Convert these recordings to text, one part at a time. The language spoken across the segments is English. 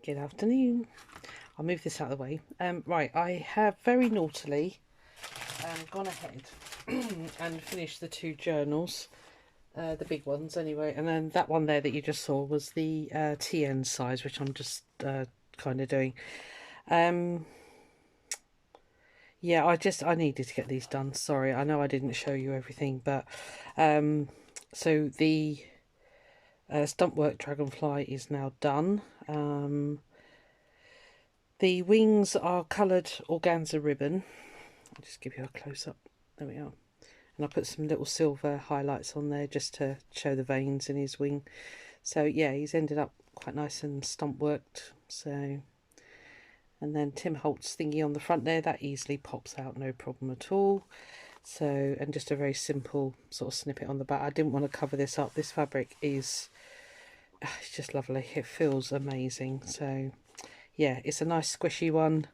Good afternoon. I'll move this out of the way. Right, I have very naughtily gone ahead and finished the two journals, the big ones anyway, and then that one there that you just saw was the TN size, which I'm just kind of doing. Yeah, I needed to get these done. Sorry, I know I didn't show you everything, but so the stump work dragonfly is now done. The wings are coloured organza ribbon. I'll just give you a close up. There we are. And I put some little silver highlights on there just to show the veins in his wing. So yeah, he's ended up quite nice and stump worked. So, and then Tim Holt's thingy on the front there, that easily pops out, no problem at all. So, and just a very simple sort of snippet on the back. I didn't want to cover this up. This fabric is, it's just lovely. It feels amazing. So yeah, it's a nice squishy one,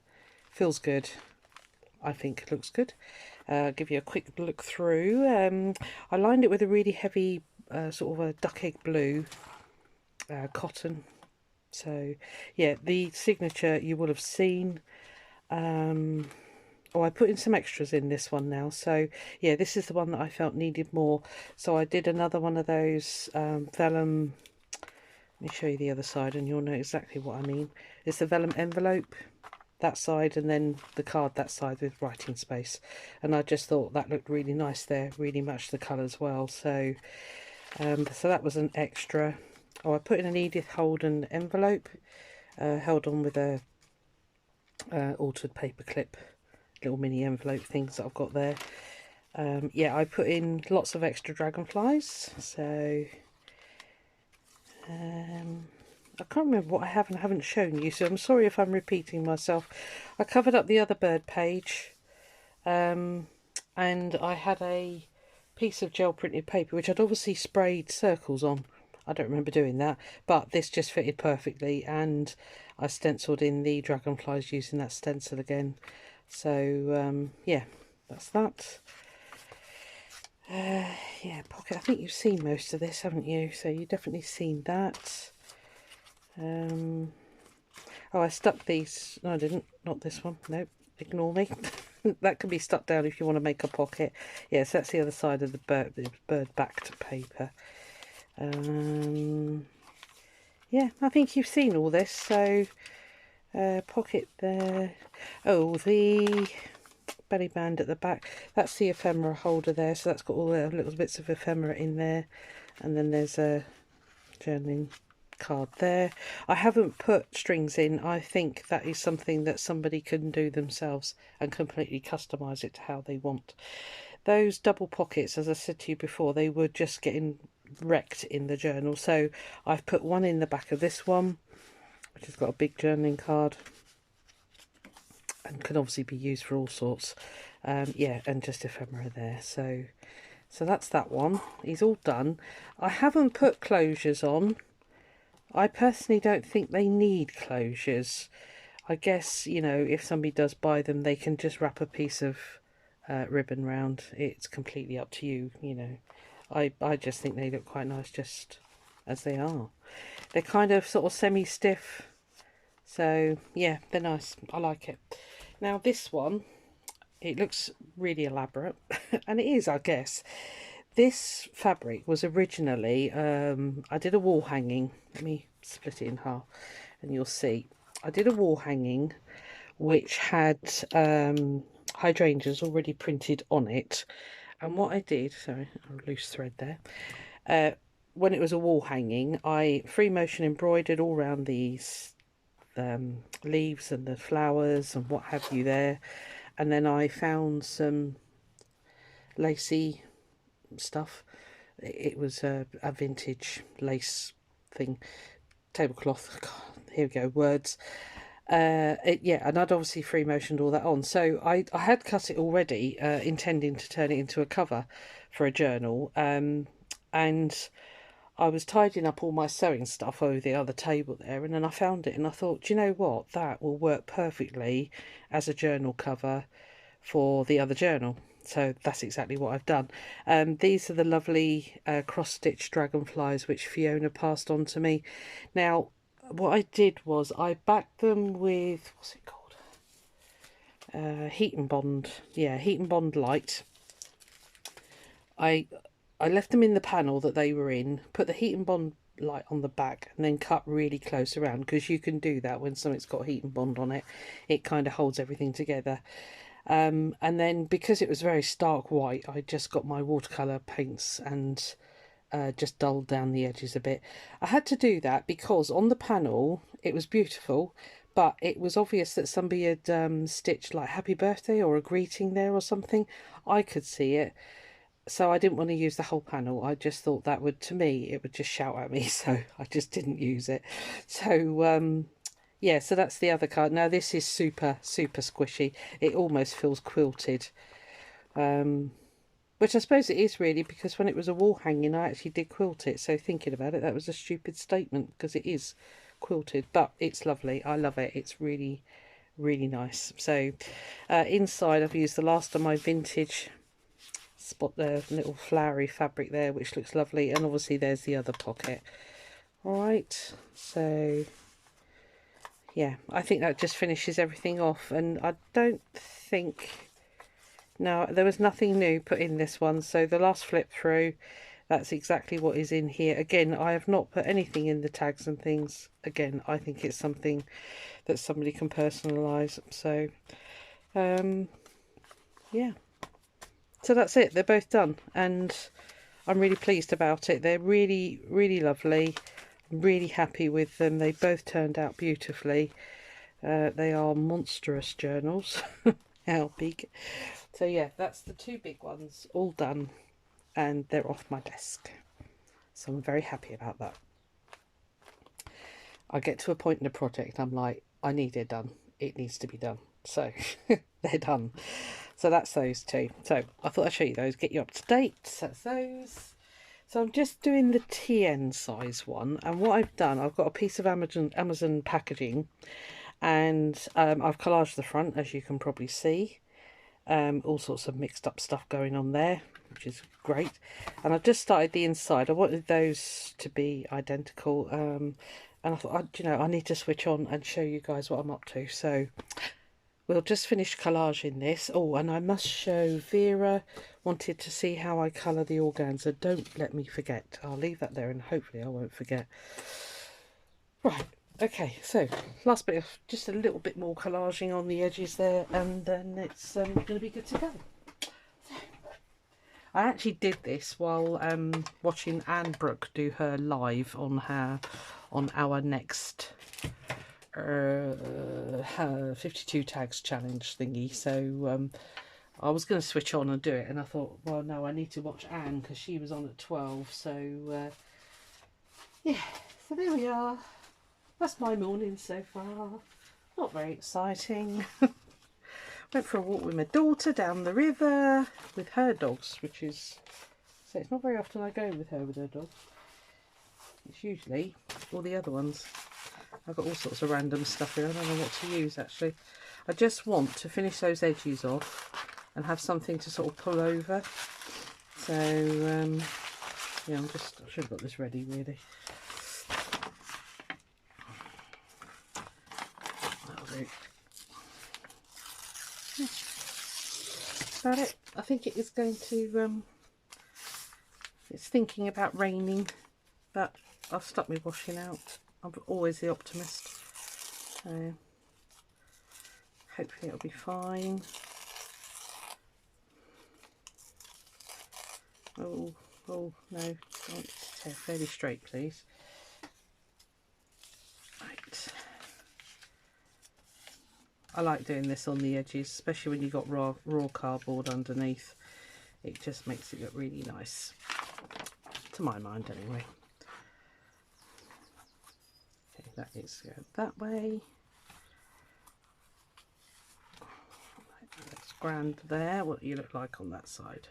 feels good. I think it looks good. Give you a quick look through. I lined it with a really heavy sort of a duck egg blue cotton. So yeah, the signature you will have seen. Oh, I put in some extras in this one now. So yeah, this is the one that I felt needed more. So I did another one of those vellum. Let me show you the other side and you'll know exactly what I mean. It's the vellum envelope, that side, and then the card that side with writing space. And I just thought that looked really nice there, really matched the colours well. So so that was an extra. Oh, I put in an Edith Holden envelope, held on with a altered paper clip, little mini envelope things that I've got there. Yeah, I put in lots of extra dragonflies. So I can't remember what I have and haven't shown you, so I'm sorry if I'm repeating myself. I covered up the other bird page, and I had a piece of gel printed paper which I'd obviously sprayed circles on. I don't remember doing that, but this just fitted perfectly, and I stenciled in the dragonflies using that stencil again. So yeah, that's that. Yeah, pocket. I think you've seen most of this, haven't you? So you've definitely seen that. Oh, I stuck these. No, I didn't. Not this one. Nope. Ignore me. That can be stuck down if you want to make a pocket. Yes, that's the other side of the bird backed paper. Yeah, I think you've seen all this. So, pocket there. Oh, the belly band at the back. That's the ephemera holder there. So that's got all the little bits of ephemera in there. And then there's a journaling card there. I haven't put strings in. I think that is something that somebody can do themselves and completely customize it to how they want. Those double pockets, as I said to you before, they were just getting wrecked in the journal, so I've put one in the back of this one, which has got a big journaling card and can obviously be used for all sorts. Yeah, and just ephemera there. So that's that one. He's all done. I haven't put closures on. I personally don't think they need closures. I guess, you know, if somebody does buy them, they can just wrap a piece of ribbon round. It's completely up to you, you know. I just think they look quite nice just as they are. They're kind of sort of semi-stiff. So, yeah, they're nice. I like it. Now, this one, it looks really elaborate. And it is, I guess. This fabric was originally, I did a wall hanging. Let me split it in half and you'll see. I did a wall hanging which had hydrangeas already printed on it. And what I did, sorry, a loose thread there. When it was a wall hanging, I free motion embroidered all around these leaves and the flowers and what have you there. And then I found some lacy stuff. It was a vintage lace thing, tablecloth. God, here we go, words. Yeah, and I'd obviously free motioned all that on. So I had cut it already, intending to turn it into a cover for a journal. And I was tidying up all my sewing stuff over the other table there, and then I found it and I thought, do you know what? That will work perfectly as a journal cover for the other journal. So that's exactly what I've done. These are the lovely cross-stitch dragonflies which Fiona passed on to me. Now, what I did was I backed them with, what's it called? Heat and Bond. Yeah, Heat and Bond Light. I left them in the panel that they were in, put the Heat and Bond light on the back, and then cut really close around, because you can do that when something's got Heat and Bond on it. It kind of holds everything together. And then because it was very stark white, I just got my watercolour paints and just dulled down the edges a bit. I had to do that because on the panel it was beautiful, but it was obvious that somebody had stitched like happy birthday or a greeting there or something. I could see it, so I didn't want to use the whole panel. I just thought that would, to me, it would just shout at me, so I just didn't use it. So yeah, so that's the other card. Now this is super squishy. It almost feels quilted, which I suppose it is really, because when it was a wall hanging I actually did quilt it, so thinking about it, that was a stupid statement, because it is quilted, but it's lovely. I love it. It's really nice. So inside I've used the last of my vintage spot there, little flowery fabric there, which looks lovely, and obviously there's the other pocket. All right, so yeah, I think that just finishes everything off, and I don't think, no, there was nothing new put in this one, so the last flip through, that's exactly what is in here. Again, I have not put anything in the tags and things. Again, I think it's something that somebody can personalise. So yeah, so that's it. They're both done, and I'm really pleased about it. They're really lovely. I'm really happy with them. They both turned out beautifully. They are monstrous journals. How big. So yeah, that's the two big ones all done, and they're off my desk, so I'm very happy about that. I get to a point in the project, I'm like, I need it done, it needs to be done, so they're done. So that's those two. So I thought I'd show you those, get you up to date. So that's those. So I'm just doing the TN size one, and what I've done, I've got a piece of Amazon packaging, and I've collaged the front, as you can probably see. All sorts of mixed up stuff going on there, which is great. And I've just started the inside. I wanted those to be identical, and I thought, you know, I need to switch on and show you guys what I'm up to. So we'll just finish collaging this. Oh, and I must show, Vera wanted to see how I colour the organza. Don't let me forget. I'll leave that there, and hopefully I won't forget. Right. Okay, so last bit of just a little bit more collaging on the edges there, and then it's going to be good to go. So, I actually did this while watching Anne Brooke do her live on our next 52 tags challenge thingy. So I was going to switch on and do it, and I thought, well, no, I need to watch Anne because she was on at 12. So yeah, so there we are. That's my morning so far. Not very exciting. Went for a walk with my daughter down the river with her dogs, which is, so it's not very often I go with her dogs. It's usually all the other ones. I've got all sorts of random stuff here. I don't know what to use actually. I just want to finish those edges off and have something to sort of pull over. So yeah, I should have got this ready really. About it. I think it is going to it's thinking about raining, but I've stuck my washing out. I'm always the optimist, so hopefully it'll be fine. Oh no, it's fairly straight please. Right, I like doing this on the edges, especially when you've got raw cardboard underneath. It just makes it look really nice, to my mind anyway. Okay, that is going that way. That's grand there. What do you look like on that side?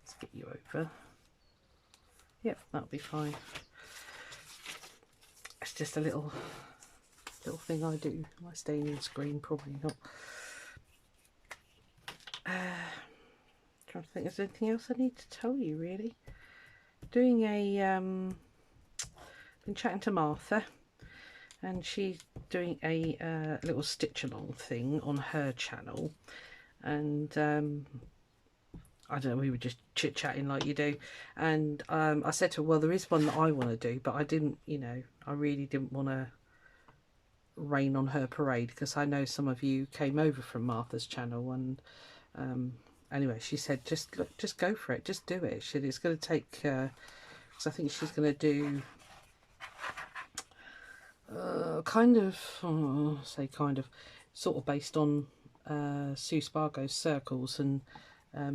Let's get you over. Yep, that'll be fine. It's just a little thing I do. My staining screen, probably not. Trying to think, is there anything else I need to tell you really? Doing a been chatting to Martha, and she's doing a little stitch along thing on her channel, and I don't know, we were just chit-chatting like you do, and I said to her, well, there is one that I want to do, but I didn't, you know, I really didn't want to rain on her parade, because I know some of you came over from Martha's channel, and anyway, she said, just look, just go for it, just do it. She said it's going to take, because I think she's going to do kind of, sort of based on Sue Spargo's circles, and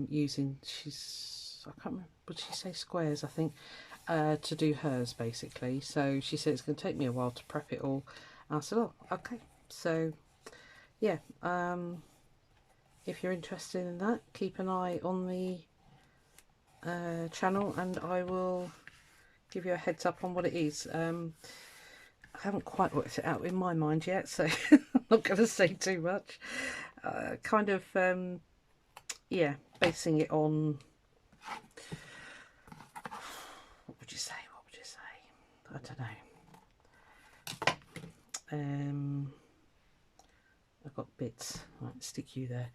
using, I can't remember, would she say squares, I think, to do hers basically. So she said it's going to take me a while to prep it all. And I said, oh, okay. So yeah, if you're interested in that, keep an eye on the channel, and I will give you a heads up on what it is. I haven't quite worked it out in my mind yet, so I'm not going to say too much. Kind of, yeah, basing it on, what would you say? What would you say? I don't know. I've got bits. Right, stick you there.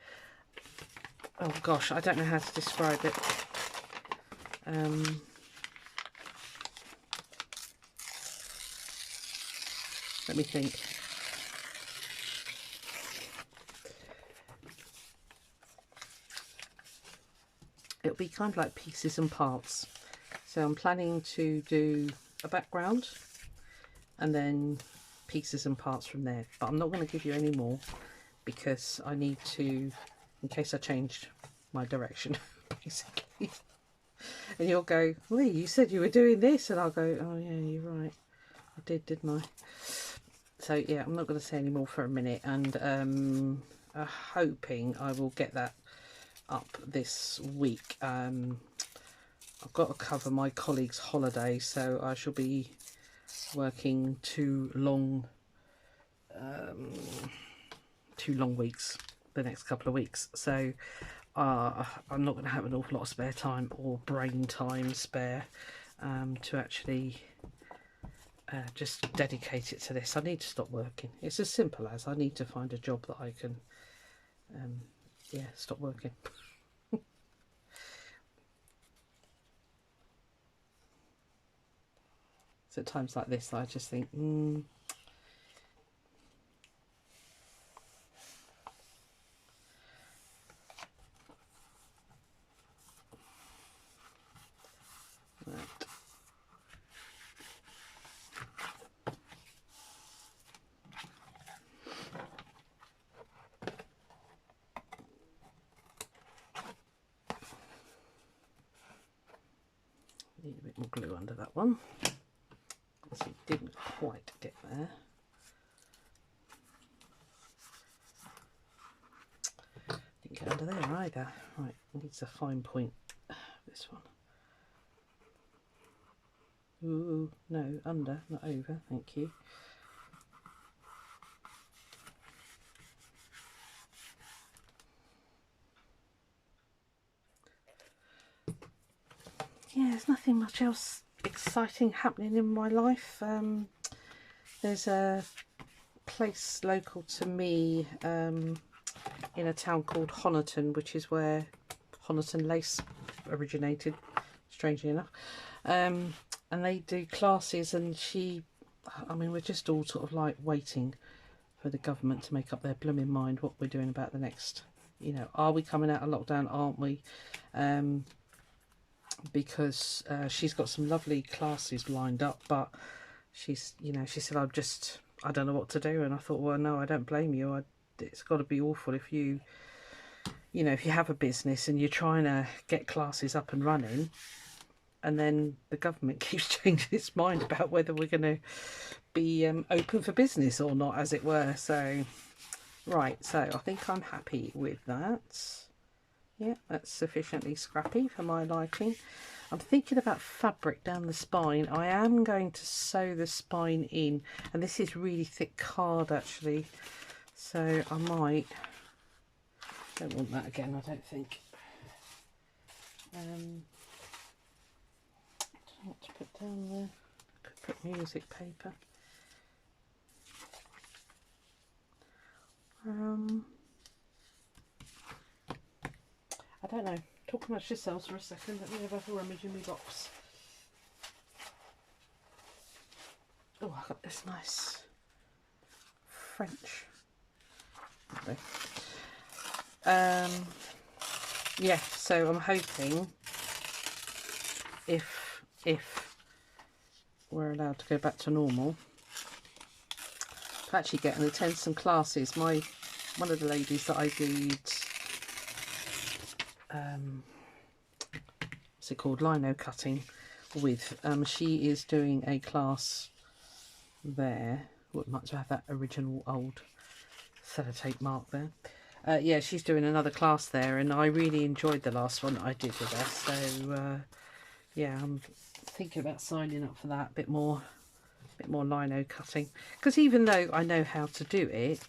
Oh gosh, I don't know how to describe it. Let me think. It'll be kind of like pieces and parts. So I'm planning to do a background and then pieces and parts from there. But I'm not going to give you any more, because I need to, in case I changed my direction, basically. And you'll go, Lee, you said you were doing this. And I'll go, oh yeah, you're right. I did, didn't I? So yeah, I'm not going to say any more for a minute, and I'm hoping I will get that up this week. I've got to cover my colleague's holiday, so I shall be working 2 long weeks the next couple of weeks. So I'm not going to have an awful lot of spare time or brain time spare to actually just dedicate it to this. I need to stop working. It's as simple as I need to find a job that I can yeah, stop working. So at times like this I just think right. Need a bit more glue under that one, because it didn't quite get there. Didn't get under there either. Right, needs a fine point. This one. Ooh, no, under, not over. Thank you. Yeah, there's nothing much else exciting happening in my life. There's a place local to me in a town called Honiton, which is where Honiton lace originated, strangely enough. And they do classes, and I mean, we're just all sort of like waiting for the government to make up their blooming mind what we're doing about the next, you know, are we coming out of lockdown, aren't we? Because she's got some lovely classes lined up, but she's, you know, she said, I don't know what to do. And I thought, well, no, I don't blame you. It's got to be awful if you know, if you have a business and you're trying to get classes up and running, and then the government keeps changing its mind about whether we're going to be open for business or not, as it were. So, right, so I think I'm happy with that. Yeah, that's sufficiently scrappy for my liking. I'm thinking about fabric down the spine. I am going to sew the spine in, and this is really thick card actually, so I don't want that again, I don't think. I don't know what to put down there. I could put music paper. don't know. Talk amongst yourselves for a second. Let me have a rummage in my box. Oh, I got this nice French. Okay. Yeah, so I'm hoping if we're allowed to go back to normal, to actually get and attend some classes. One of the ladies that I did what's it called, lino cutting with, she is doing a class there. Well, might as well have that original old sellotape mark there. Yeah, she's doing another class there, and I really enjoyed the last one that I did with her. So yeah, I'm thinking about signing up for that. A bit more lino cutting, because even though I know how to do it,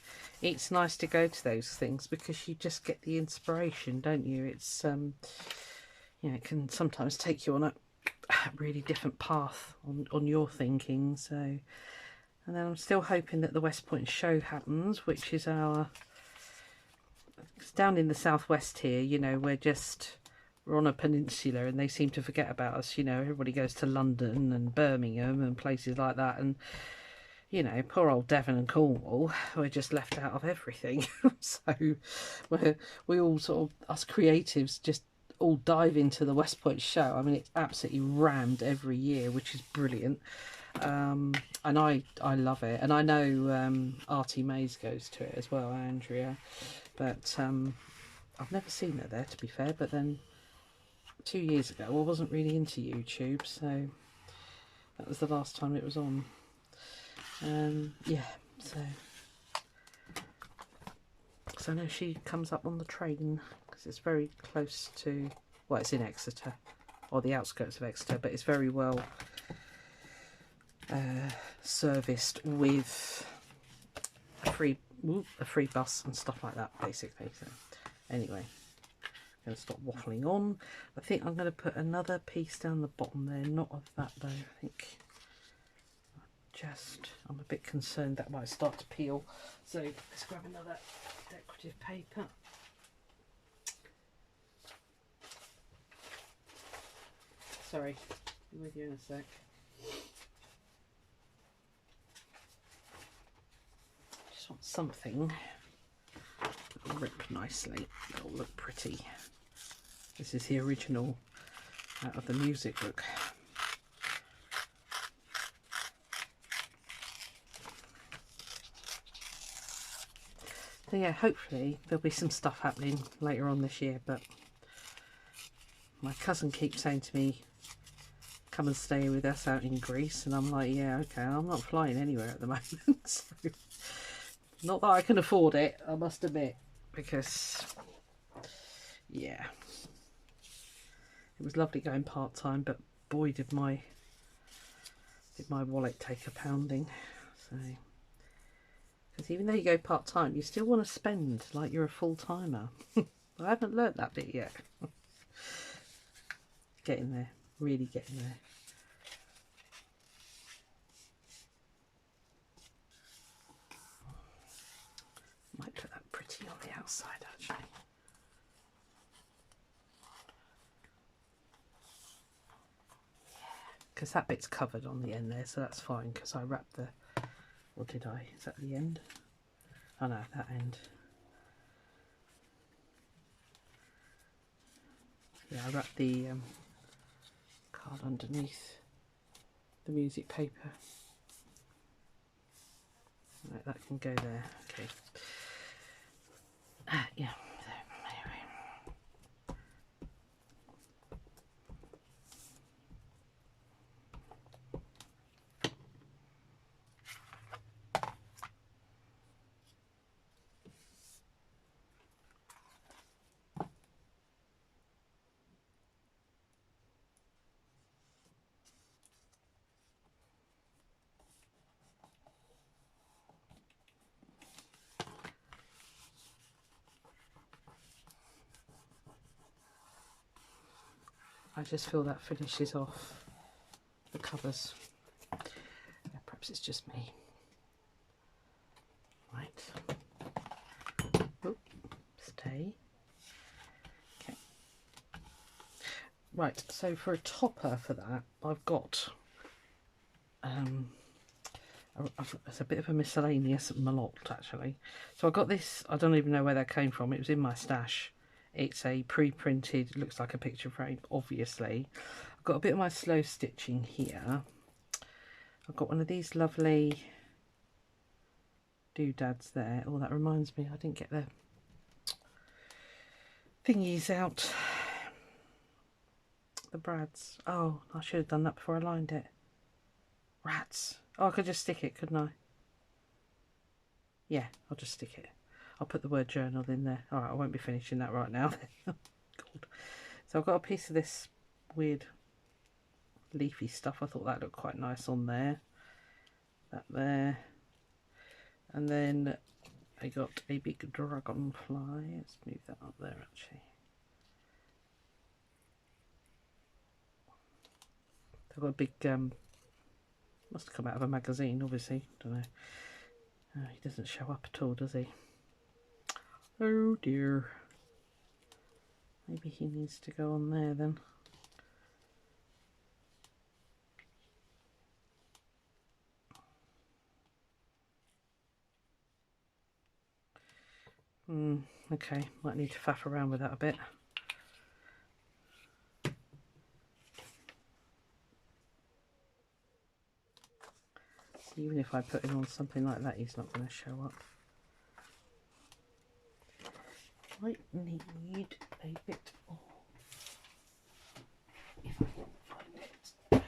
it's nice to go to those things because you just get the inspiration, don't you? It's you know, it can sometimes take you on a really different path on your thinking. So, and then I'm still hoping that the West Point show happens, which is it's down in the southwest here. You know, we're on a peninsula, and they seem to forget about us. You know, everybody goes to London and Birmingham and places like that, and you know, poor old Devon and Cornwall, we're just left out of everything. So we all sort of, us creatives, just all dive into the West Point show. I mean, it's absolutely rammed every year, which is brilliant. And I love it, and I know Artie Mays goes to it as well, Andrea, but I've never seen her there, to be fair. But then 2 years ago I wasn't really into YouTube, so that was the last time it was on. Yeah, so I know she comes up on the train because it's very close to, well, it's in Exeter, or the outskirts of Exeter, but it's very well serviced with a free bus and stuff like that, basically. So anyway, I'm going to stop waffling on. I think I'm going to put another piece down the bottom there, not of that though. I think I'm a bit concerned that might start to peel, so let's grab another decorative paper. Sorry, be with you in a sec. Just want something that'll rip nicely, that'll look pretty. This is the original out of the music book. So yeah, hopefully there'll be some stuff happening later on this year, but my cousin keeps saying to me, come and stay with us out in Greece, and I'm like, yeah, okay, I'm not flying anywhere at the moment. So, not that I can afford it, I must admit, because yeah, it was lovely going part-time, but boy did my wallet take a pounding. So, because even though you go part-time, you still want to spend like you're a full-timer. I haven't learnt that bit yet. Getting there, really getting there. Might put that pretty on the outside, actually. Because that bit's covered on the end there, so that's fine, because I wrapped the, or did I? Is that the end? Oh no, that end. Yeah, I wrapped the card underneath the music paper. Right, that can go there. Okay. Yeah. So, anyway. I just feel that finishes off the covers. Yeah, perhaps it's just me. Right. Oh, stay. Okay. Right, so for a topper for that, I've got it's a bit of a miscellaneous malot actually. So I got this, I don't even know where that came from, it was in my stash. It's a pre-printed, looks like a picture frame, obviously. I've got a bit of my slow stitching here. I've got one of these lovely doodads there. Oh, that reminds me, I didn't get the thingies out. The brads. Oh, I should have done that before I lined it. Rats. Oh, I could just stick it, couldn't I? Yeah, I'll just stick it. I'll put the word journal in there. Alright, I won't be finishing that right now. God. So I've got a piece of this weird leafy stuff. I thought that looked quite nice on there. That there. And then I got a big dragonfly. Let's move that up there actually. I've got a big, must have come out of a magazine obviously, don't know. He doesn't show up at all, does he? Oh dear. Maybe he needs to go on there then. Okay, might need to faff around with that a bit. Even if I put him on something like that, he's not going to show up. Might need a bit more. If I can find it.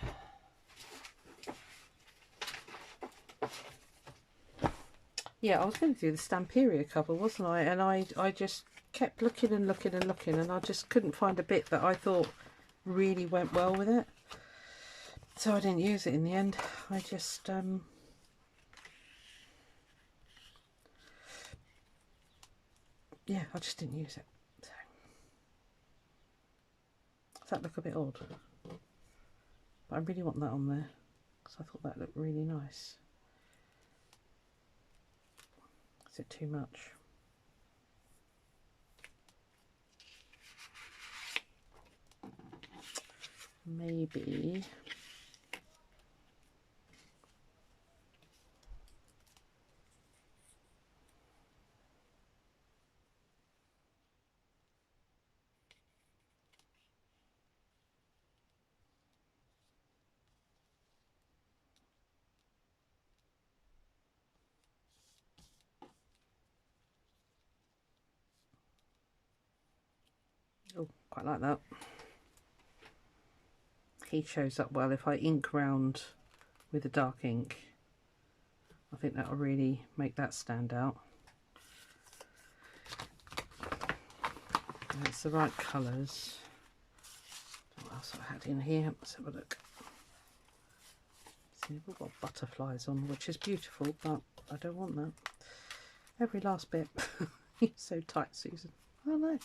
Yeah, I was going to do the Stamperia cover, wasn't I? And I just kept looking and looking and looking, and I just couldn't find a bit that I thought really went well with it. So I didn't use it in the end. I just yeah, I just didn't use it. So does that look a bit odd? But I really want that on there because I thought that looked really nice. Is it too much? Maybe. Oh, quite like that. He shows up well if I ink round with the dark ink. I think that will really make that stand out. And it's the right colours. What else I had in here? Let's have a look. See, we've got butterflies on, which is beautiful, but I don't want that. Every last bit. You're so tight, Susan. Oh no.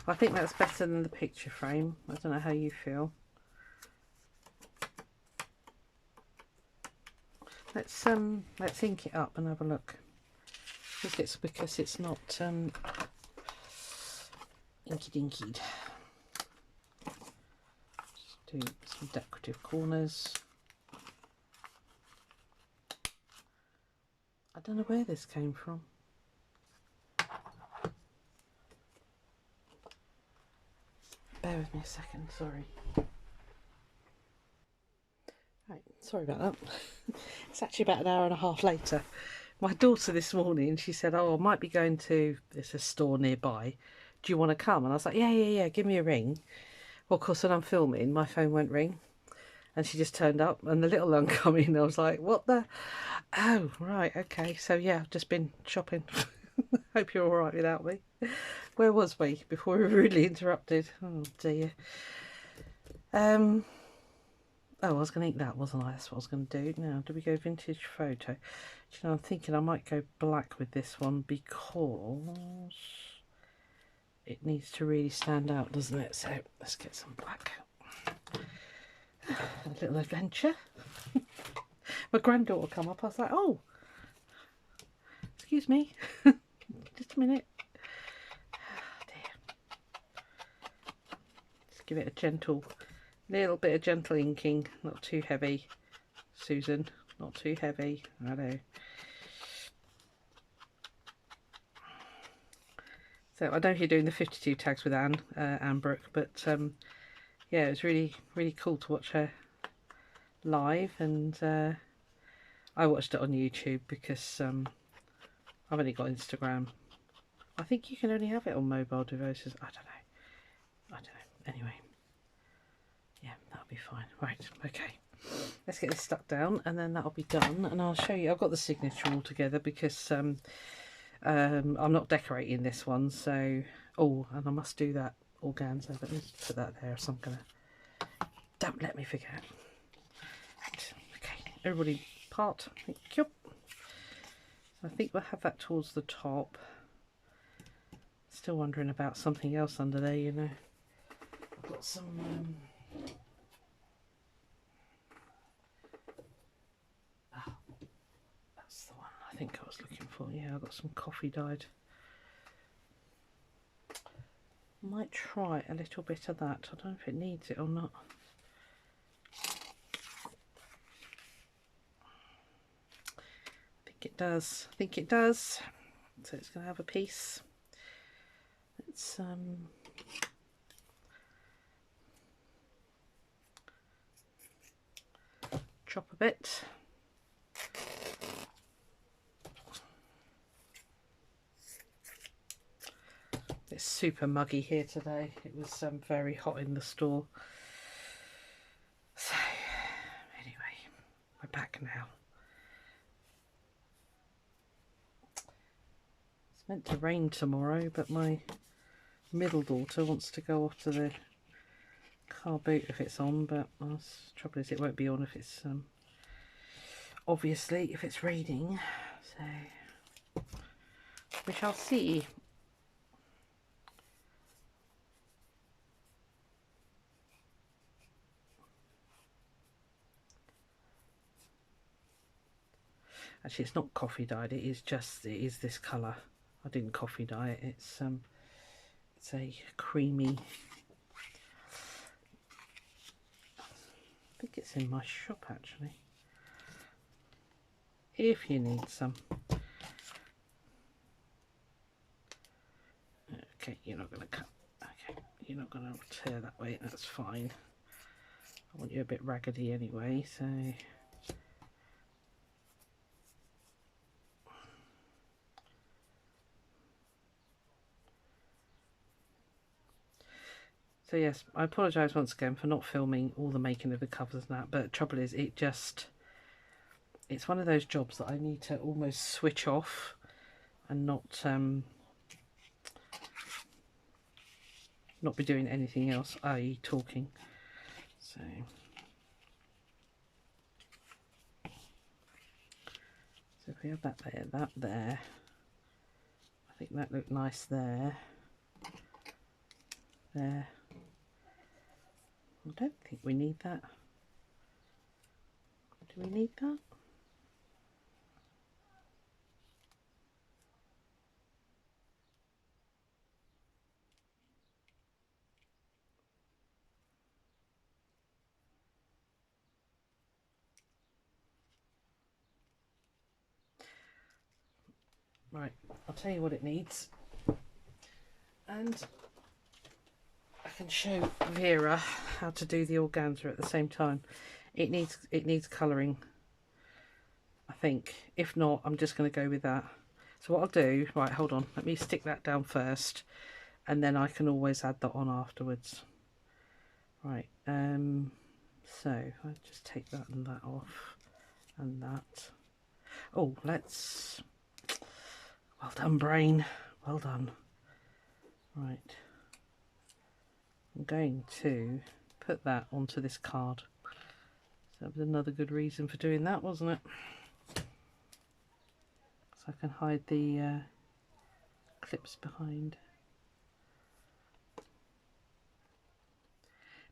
I think that's better than the picture frame. I don't know how you feel. Let's ink it up and have a look. I think it's because it's not inky dinkied. Just do some decorative corners. I don't know where this came from. Bear with me a second, sorry. Right, sorry about that. It's actually about an hour and a half later. My daughter this morning, she said, oh, I might be going to, there's a store nearby. Do you want to come? And I was like, yeah, give me a ring. Well, of course, when I'm filming, my phone won't ring. And she just turned up and the little one come in. I was like, what the? Oh, right, okay. So, yeah, I've just been shopping. Hope you're all right without me. Where was we before we were rudely interrupted? Oh, dear. Oh, I was going to eat that, wasn't I? That's what I was going to do. Now, do we go vintage photo? You know, I'm thinking I might go black with this one because it needs to really stand out, doesn't it? So let's get some black. A little adventure. My granddaughter come up. I was like, oh, excuse me. Just a minute. Oh dear. Just give it a gentle, little bit of gentle inking, not too heavy. Susan, not too heavy. I know. So I know you're doing the 52 tags with Anne Brooke, but yeah, it was really cool to watch her live, and I watched it on YouTube because I've only got Instagram. I think you can only have it on mobile devices. I don't know. Anyway, yeah, that'll be fine. Right, okay. Let's get this stuck down, and then that'll be done. And I'll show you. I've got the signature all together because I'm not decorating this one. So, oh, and I must do that organza. Let me put that there. So I'm gonna. Don't let me forget. Right, okay, everybody, part. Thank you. I think we'll have that towards the top. Still wondering about something else under there, you know. I've got some that's the one I think I was looking for. Yeah, I've got some coffee dyed. Might try a little bit of that. I don't know if it needs it or not. I think it does. I think it does. So it's going to have a piece. Let's chop a bit. It's super muggy here today. It was very hot in the store. So anyway, we're back now. It's meant to rain tomorrow, but my middle daughter wants to go off to the car boot if it's on, but the trouble is it won't be on if it's obviously if it's raining, so we shall see. Actually, it's not coffee dyed, it is this colour. I didn't coffee dye it. It's a creamy, I think it's in my shop actually, if you need some. Okay, you're not going to cut, okay, you're not going to tear that way, that's fine. I want you a bit raggedy anyway, so so yes, I apologise once again for not filming all the making of the covers and that, but the trouble is it's one of those jobs that I need to almost switch off and not be doing anything else, i.e. talking. So if we have that there, I think that looked nice there. There. I don't think we need that. Do we need that? Right, I'll tell you what it needs. And I can show Vera how to do the organza at the same time. It needs colouring, I think. If not, I'm just going to go with that. So what I'll do, right, hold on, let me stick that down first, and then I can always add that on afterwards. Right, so I just take that and that off, and that. Oh, let's. Well done, brain. Well done. Right. I'm going to put that onto this card. So that was another good reason for doing that, wasn't it? So I can hide the clips behind.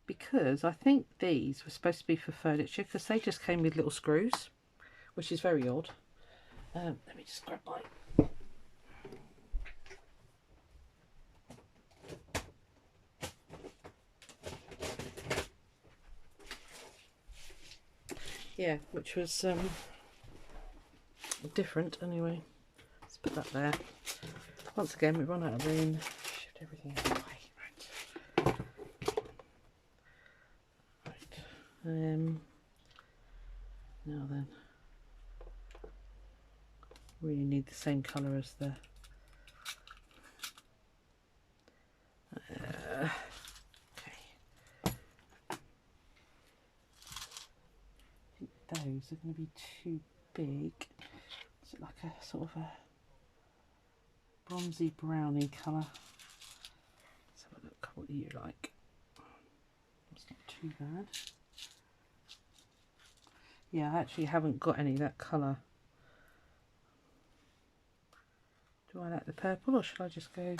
Because I think these were supposed to be for furniture, because they just came with little screws, which is very odd. Let me just grab my Yeah, which was different anyway. Let's put that there. Once again, we've run out of room. Shift everything out of the way. Right. Now then, really need the same colour as the okay. I think those are going to be too big. Is it like a sort of a bronzy browny colour? Let's have a look. What do you like? It's not too bad. Yeah, I actually haven't got any of that colour. Do I like the purple or should I just go...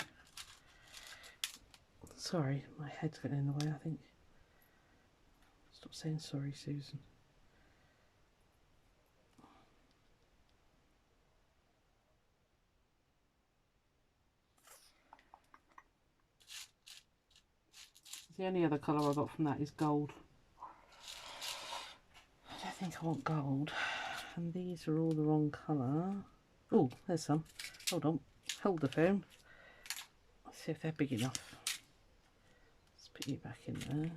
Sorry, my head's getting in the way, I think. Stop saying sorry, Susan. The only other colour I got from that is gold. I don't think I want gold. And these are all the wrong colour. Oh, there's some. Hold on. Hold the phone. Let's see if they're big enough. Let's put you back in there.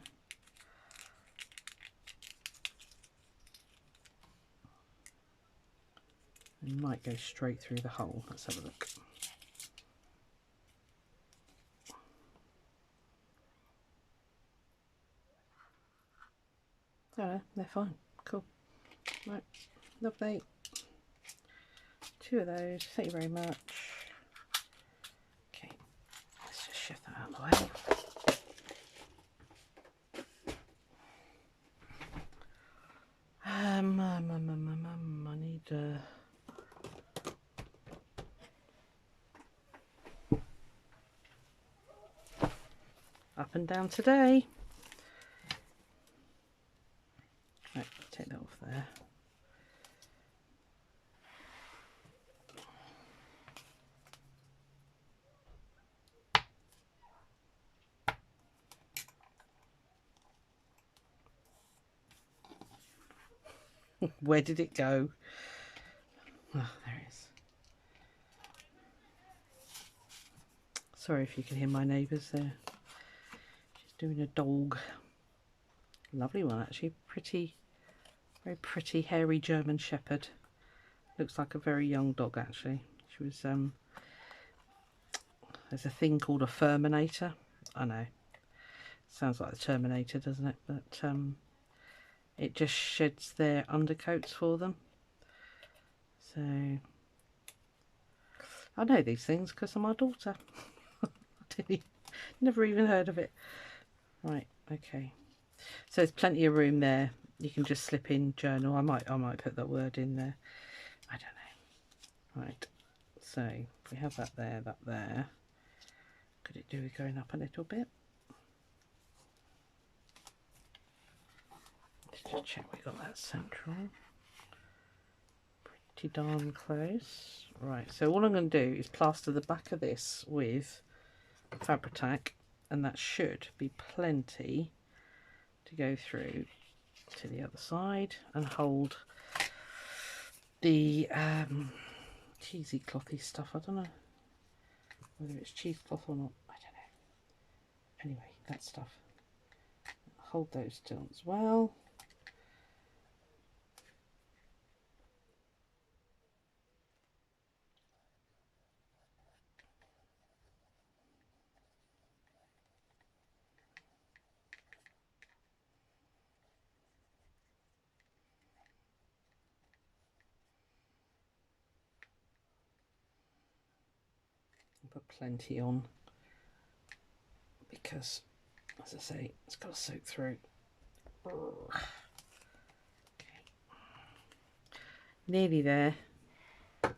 It might go straight through the hole. Let's have a look. Oh, they're fine. Cool. Right. Lovely. 2 of those. Thank you very much. Okay. Let's just shift that out of the way. I need up and down today. Right, take that off there. Where did it go? Oh, there it is. Sorry if you can hear my neighbours there. She's doing a dog. Lovely one actually. Pretty, very pretty hairy German Shepherd. Looks like a very young dog actually. She was there's a thing called a Furminator. I know. Sounds like the Terminator, doesn't it? But it just sheds their undercoats for them. So I know these things because of my daughter. Never even heard of it. Right, okay. So there's plenty of room there. You can just slip in journal. I might put that word in there. I don't know. Right. So if we have that there. Could it do with going up a little bit? Let's just check we got that central. Pretty darn close. Right, so all I'm going to do is plaster the back of this with Fabri-Tac, and that should be plenty to go through to the other side and hold the cheesy clothy stuff. I don't know whether it's cheesecloth or not. I don't know. Anyway, that stuff. Hold those still as well. Put plenty on because, as I say, it's got to soak through. Okay. Nearly there.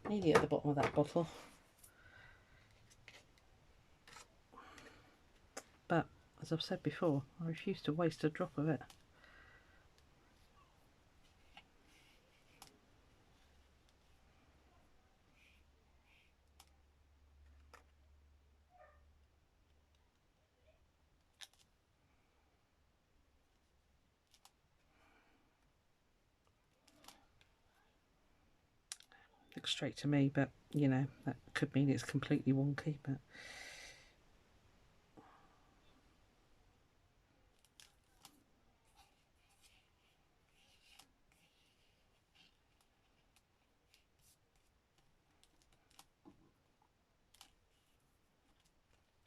Nearly at the bottom of that bottle. But, as I've said before, I refuse to waste a drop of it. looks straight to me, but you know, that could mean it's completely wonky. But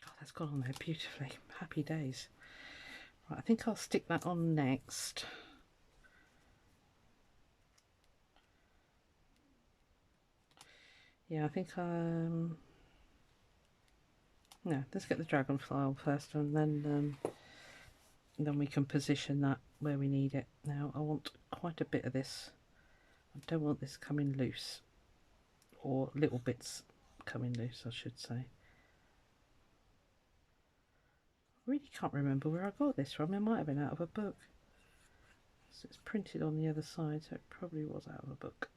oh, that's gone on there beautifully. Happy days. Right, I think I'll stick that on next. Yeah, I think no, let's get the dragonfly on first, and then we can position that where we need it. Now I want quite a bit of this. I don't want this coming loose, or little bits coming loose, I should say. I really can't remember where I got this from. It might have been out of a book. So it's printed on the other side, so it probably was out of a book.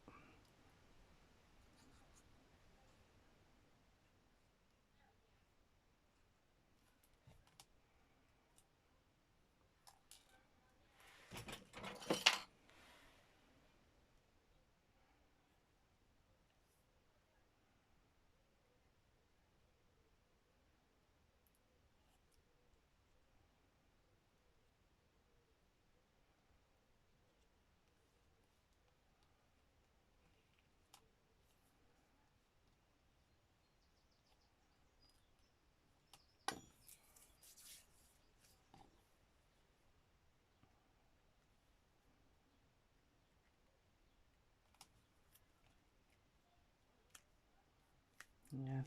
Yeah.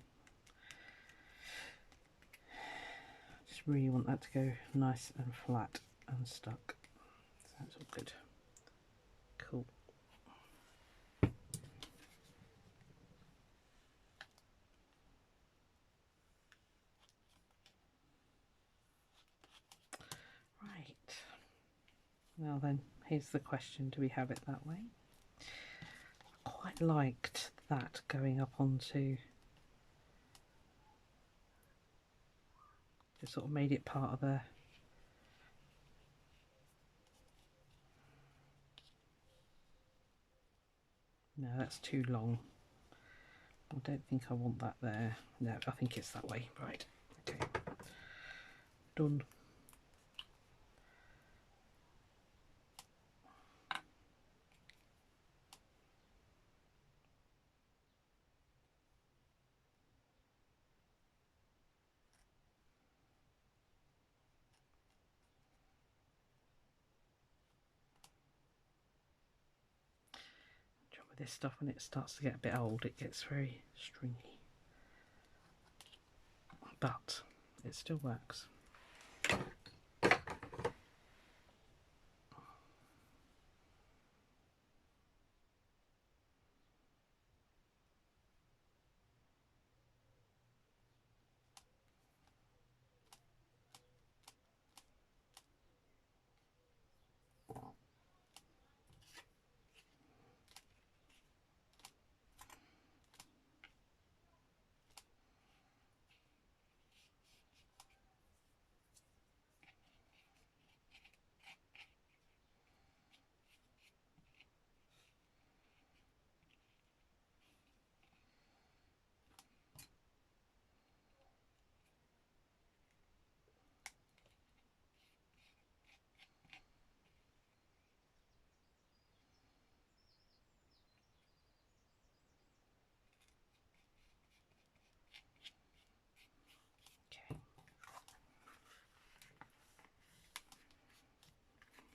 Just really want that to go nice and flat and stuck. So that's all good. Cool. Right. Well then, here's the question, do we have it that way? I quite liked that going up onto, just sort of made it part of the, no, that's too long. I don't think I want that there. No, I think it's that way. Right. Okay. Done. With this stuff, when it starts to get a bit old, it gets very stringy, but it still works.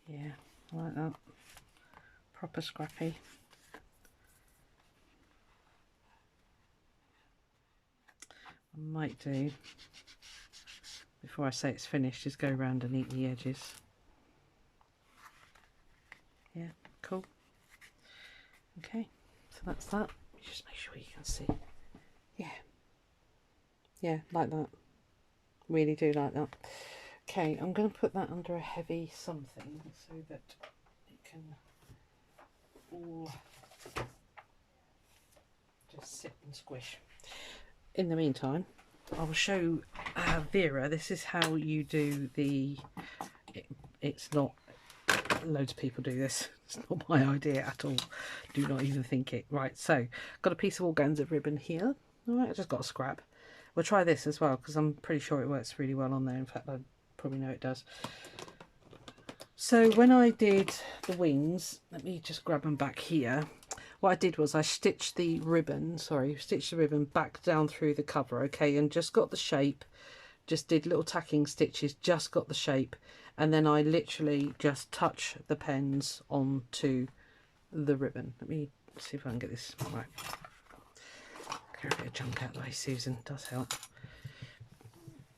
Yeah, I like that. Proper scrappy. I might do, before I say it's finished, is go around and eat the edges. Yeah, cool. Okay, so that's that. Just make sure you can see. Yeah. Yeah, like that. Really do like that. Okay, I'm going to put that under a heavy something so that it can all just sit and squish. In the meantime, I will show Vera, this is how you do the, it's not loads of people do this. It's not my idea at all. Do not even think it. Right, so got a piece of organza ribbon here. All right, I just got a scrap. We'll try this as well because I'm pretty sure it works really well on there. In fact, I probably know it does. So when I did the wings, let me just grab them back here. What I did was I stitched the ribbon, back down through the cover, okay, and just got the shape. Just did little tacking stitches, just got the shape, and then I literally just touch the pens onto the ribbon. Let me see if I can get this right. Get a bit of junk out of the way, Susan, does help.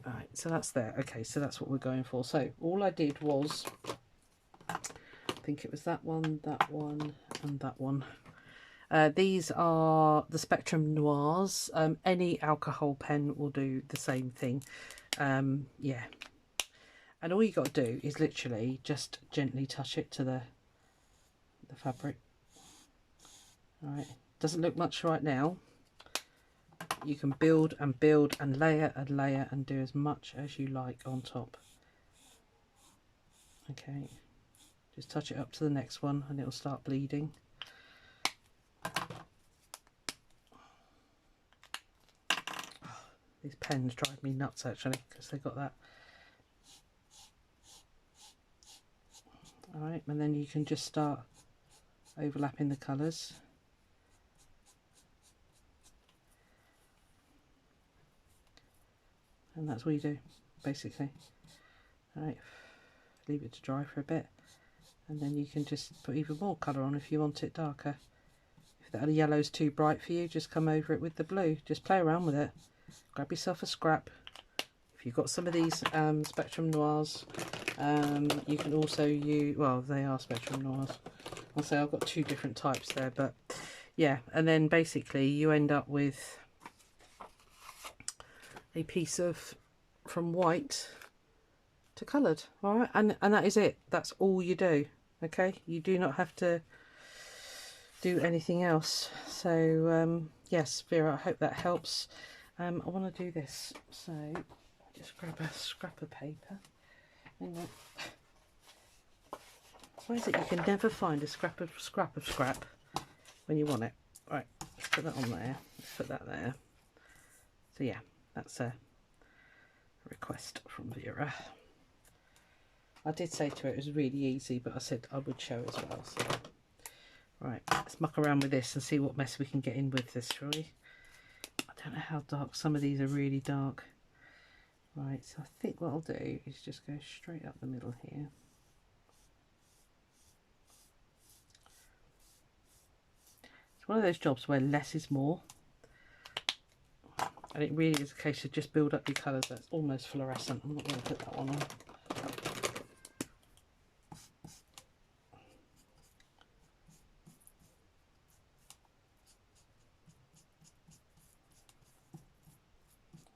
Alright, so that's there. Okay, so that's what we're going for. So all I did was, I think it was that one, and that one. These are the Spectrum Noirs. Any alcohol pen will do the same thing. Yeah, and all you got to do is literally just gently touch it to the fabric. All right, doesn't look much right now. You can build and build and layer and do as much as you like on top. Okay, just touch it up to the next one and it'll start bleeding. These pens drive me nuts actually because they got that. Alright, and then you can just start overlapping the colours. And that's what you do, basically. Alright, leave it to dry for a bit. And then you can just put even more colour on if you want it darker. If that yellow's too bright for you, just come over it with the blue. Just play around with it. Grab yourself a scrap. If you've got some of these Spectrum Noirs, you can also use, well, they are Spectrum Noirs. I'll say I've got two different types there, but yeah, and then basically you end up with a piece of from white to coloured. All right, and that is it. That's all you do. Okay, you do not have to do anything else. So yes, Vera, I hope that helps. I want to do this, so just grab a scrap of paper. Hang on. Why is it you can never find a scrap of scrap when you want it? Right, let's put that on there. Let's put that there. So yeah, that's a request from Vera. I did say to her it was really easy, but I said I would show as well. So right, let's muck around with this and see what mess we can get in with this, shall we? I don't know how dark. Some of these are really dark. Right, so I think what I'll do is just go straight up the middle here. It's one of those jobs where less is more. And it really is a case of just build up your colours. That's almost fluorescent. I'm not going to put that one on.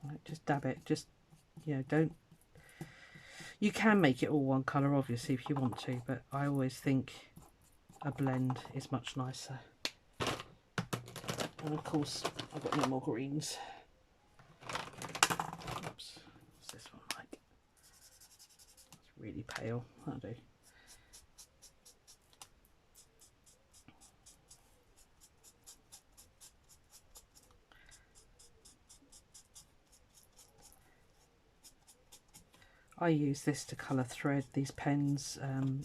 Right, just dab it. Just, you know, don't... You can make it all one colour, obviously, if you want to, but I always think a blend is much nicer. And of course, I've got no more greens. Oops, what's this one like? It's really pale. That'll do. I use this to colour thread, these pens,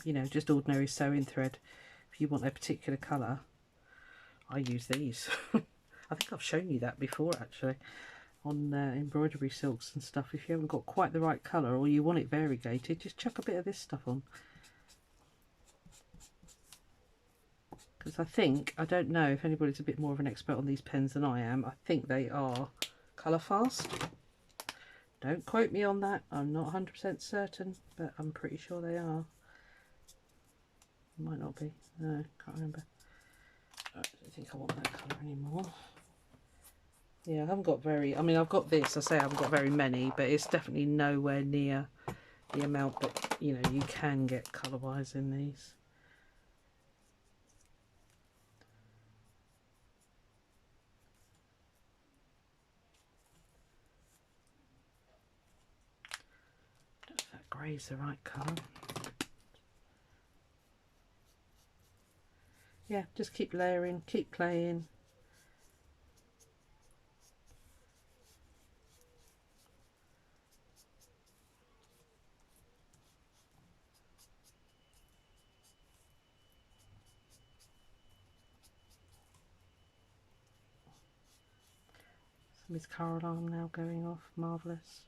you know, just ordinary sewing thread. If you want a particular colour, I use these. I think I've shown you that before actually, on embroidery silks and stuff. If you haven't got quite the right colour or you want it variegated, just chuck a bit of this stuff on. Because I don't know if anybody's a bit more of an expert on these pens than I am. I think they are colour fast. Don't quote me on that, I'm not 100% certain, but I'm pretty sure they are. Might not be, no, can't remember. I don't think I want that colour anymore. Yeah, I haven't got very, I mean I've got this, I say I haven't got very many, but it's definitely nowhere near the amount that, you know, you can get colour wise in these. Grey's the right colour. yeah, just keep layering, keep playing. Miss car alarm now going off, marvellous.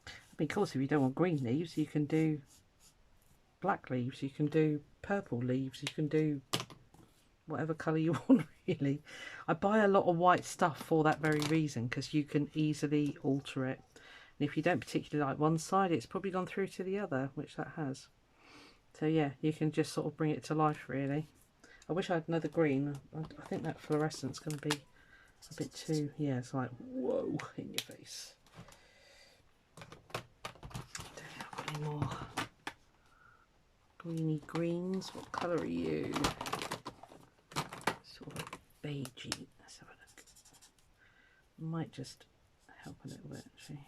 I mean, of course, if you don't want green leaves, you can do black leaves, you can do purple leaves, you can do whatever colour you want, really. I buy a lot of white stuff for that very reason, because you can easily alter it. And if you don't particularly like one side, it's probably gone through to the other, which that has. So yeah, you can just sort of bring it to life, really. I wish I had another green. I think that fluorescent's going to be a bit too, yeah, it's like, whoa, in your face. Don't think I've got any more greeny greens. What colour are you? Sort of beigey. Let's have a look. Might just help a little bit, actually.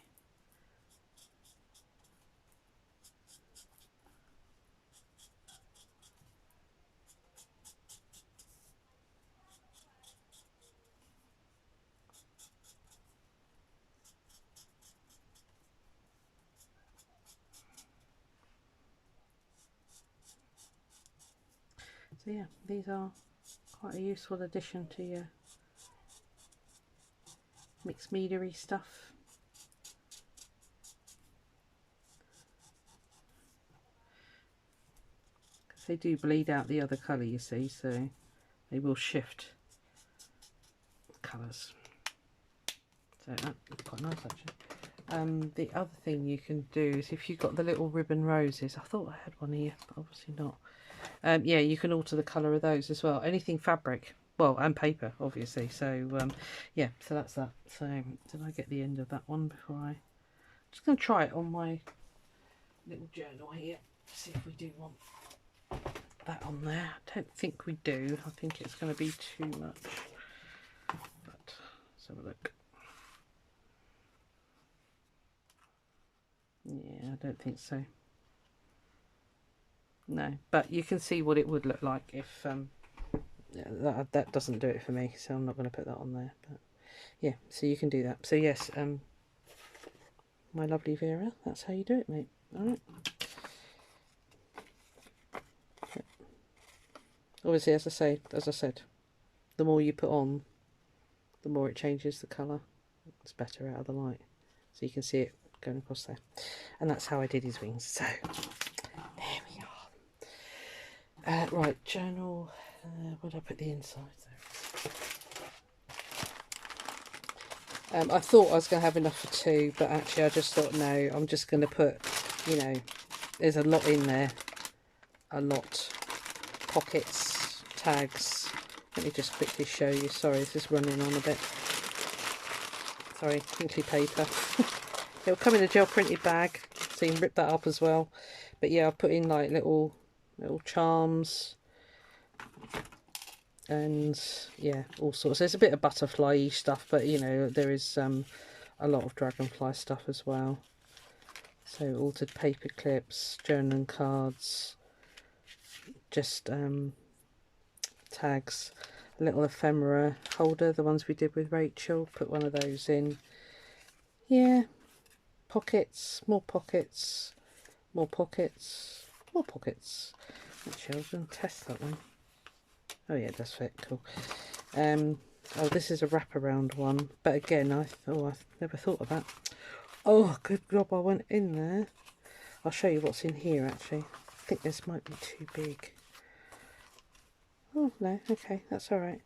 So yeah, these are quite a useful addition to your mixed media-y stuff. Because they do bleed out the other colour, you see, so they will shift colours. So that's quite nice, actually. The other thing you can do is if you've got the little ribbon roses, I thought I had one here, but obviously not. Yeah, you can alter the colour of those as well. Anything fabric, well, and paper, obviously. So yeah, so that's that. So did I get the end of that one before I'm just going to try it on my little journal here, see if we do want that on there. I don't think we do. I think it's going to be too much, but let's have a look. Yeah, I don't think so. No, but you can see what it would look like if yeah, that doesn't do it for me, so I'm not going to put that on there. But yeah, so you can do that. So yes, my lovely Vera, that's how you do it, mate. All right. Yeah. Obviously, as I said, the more you put on, the more it changes the colour. It's better out of the light, so you can see it going across there. And that's how I did his wings. So there we are. Right, journal. Where did I put the inside? There. I thought I was going to have enough for 2, but actually I just thought, no, I'm just going to put, you know, there's a lot in there. A lot. Pockets, tags. Let me just quickly show you. Sorry, this is running on a bit. Sorry, crinkly paper. It'll come in a gel printed bag, so you can rip that up as well. But yeah, I've put in like little charms. And yeah, all sorts. There's a bit of butterfly stuff, but you know, there is a lot of dragonfly stuff as well. So altered paper clips, journaling cards, just tags, a little ephemera holder, the ones we did with Rachel, put one of those in. Yeah, pockets, more pockets, more pockets, more pockets. Actually, I was going to test that one. Oh yeah, it does fit, cool. Oh, this is a wraparound one, but again, I've never thought of that. Oh, good job I went in there. I'll show you what's in here, actually. I think this might be too big. Oh, no, okay, that's alright.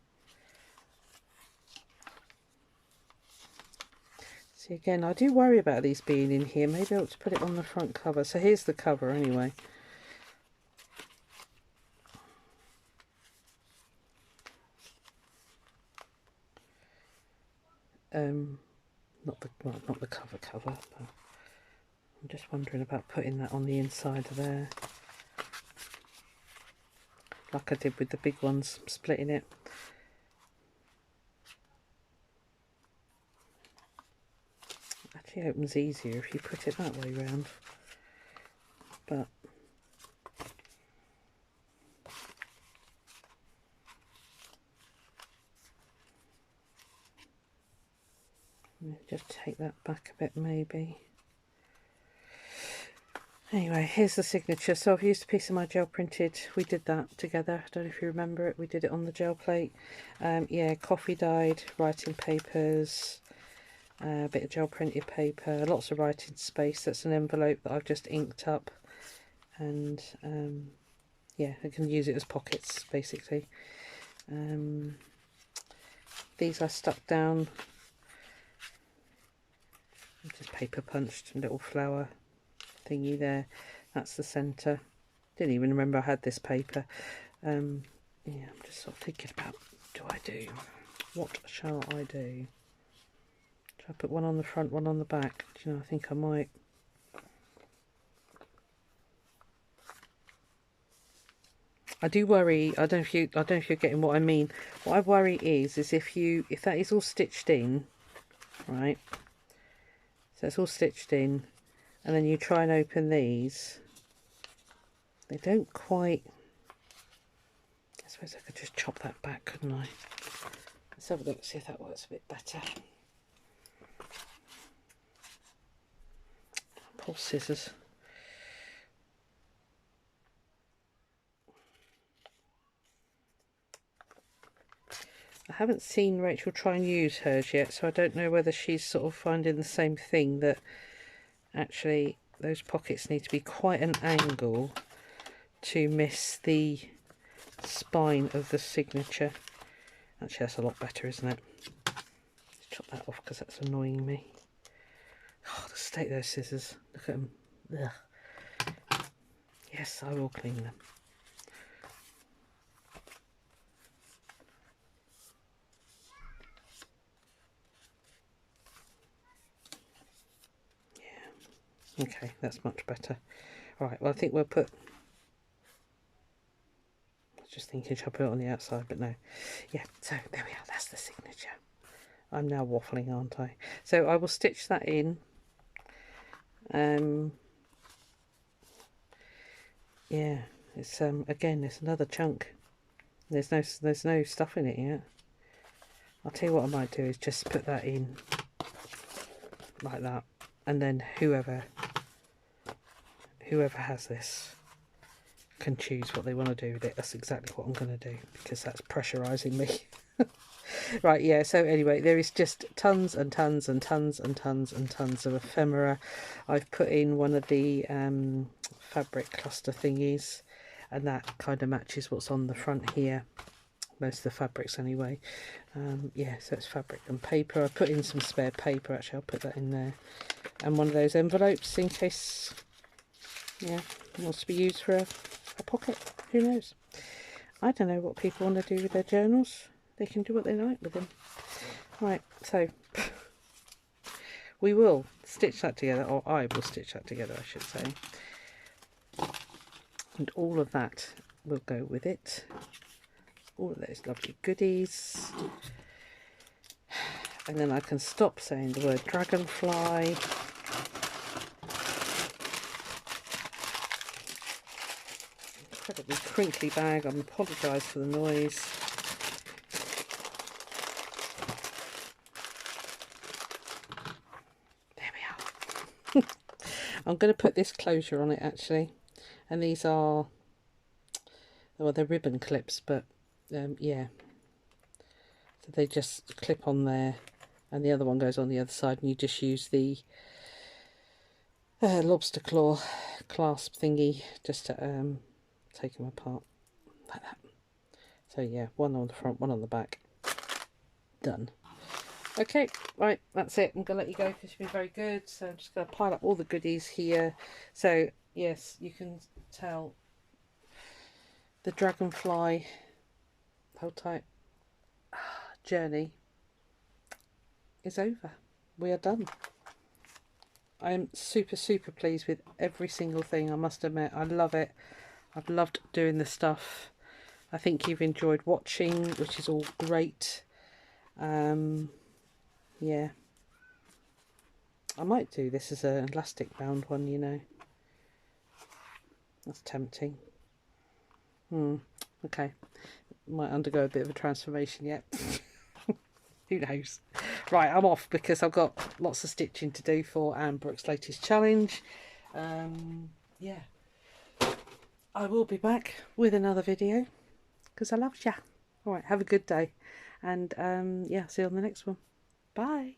See, again, I do worry about these being in here. Maybe I ought to put it on the front cover. So here's the cover, anyway. Not the cover, but I'm just wondering about putting that on the inside of there, like I did with the big ones, splitting it. Actually opens easier if you put it that way round. But just take that back a bit maybe. Anyway, here's the signature. So I've used a piece of my gel printed. We did that together. I don't know if you remember it. We did it on the gel plate. Yeah, coffee dyed writing papers, a bit of gel printed paper, lots of writing space. That's an envelope that I've just inked up, and yeah, I can use it as pockets basically. These I stuck down, just paper punched, a little flower thingy there. That's the centre. Didn't even remember I had this paper. Yeah, I'm just sort of thinking about, what shall I do? Should I put one on the front, one on the back? Do you know, I think I might. I do worry. I don't know if you're getting what I mean. What I worry is if that is all stitched in, right? So it's all stitched in, and then you try and open these, they don't quite. I suppose I could just chop that back, couldn't I? Let's have a look, see if that works a bit better. Pull scissors. I haven't seen Rachel try and use hers yet, so I don't know whether she's sort of finding the same thing, that actually those pockets need to be quite an angle to miss the spine of the signature. Actually, that's a lot better, isn't it? Let's chop that off because that's annoying me. Oh, the state of those scissors. Look at them. Ugh. Yes, I will clean them. Okay, that's much better. Alright, well I think we'll put... I was just thinking, should I put it on the outside, but no. Yeah, so there we are, that's the signature. I'm now waffling, aren't I? So I will stitch that in. Yeah, it's again, it's another chunk. There's no stuff in it yet. I'll tell you what I might do is just put that in like that, and then whoever has this can choose what they want to do with it. That's exactly what I'm going to do, because that's pressurizing me. Right, yeah, so anyway, there is just tons and tons and tons and tons and tons of ephemera. I've put in one of the fabric cluster thingies, and that kind of matches what's on the front here. Most of the fabrics anyway. Yeah, so it's fabric and paper. I put in some spare paper, actually I'll put that in there, and one of those envelopes in case, yeah, it wants to be used for a pocket. Who knows? I don't know what people want to do with their journals. They can do what they like with them. Right, so we will stitch that together, or I will stitch that together, I should say, and all of that will go with it. All of those lovely goodies, and then I can stop saying the word dragonfly. Incredibly crinkly bag. I apologise for the noise. There we are. I'm going to put this closure on it actually, and these are, well, they're ribbon clips, but yeah, so they just clip on there, and the other one goes on the other side, and you just use the lobster claw clasp thingy just to take them apart like that. So yeah, one on the front, one on the back. Done. Okay, right, that's it. I'm gonna let you go because you've been very good. So I'm just gonna pile up all the goodies here. So yes, you can tell the dragonfly, hold tight, journey is over. We are done. I am super pleased with every single thing, I must admit. I love it. I've loved doing the stuff. I think you've enjoyed watching, which is all great. Yeah, I might do this as an elastic bound one, you know. That's tempting. Okay. Might undergo a bit of a transformation yet. Who knows? Right, I'm off because I've got lots of stitching to do for Anne Brooks' latest challenge. Yeah. I will be back with another video because I love ya. Alright, have a good day. And yeah, see you on the next one. Bye.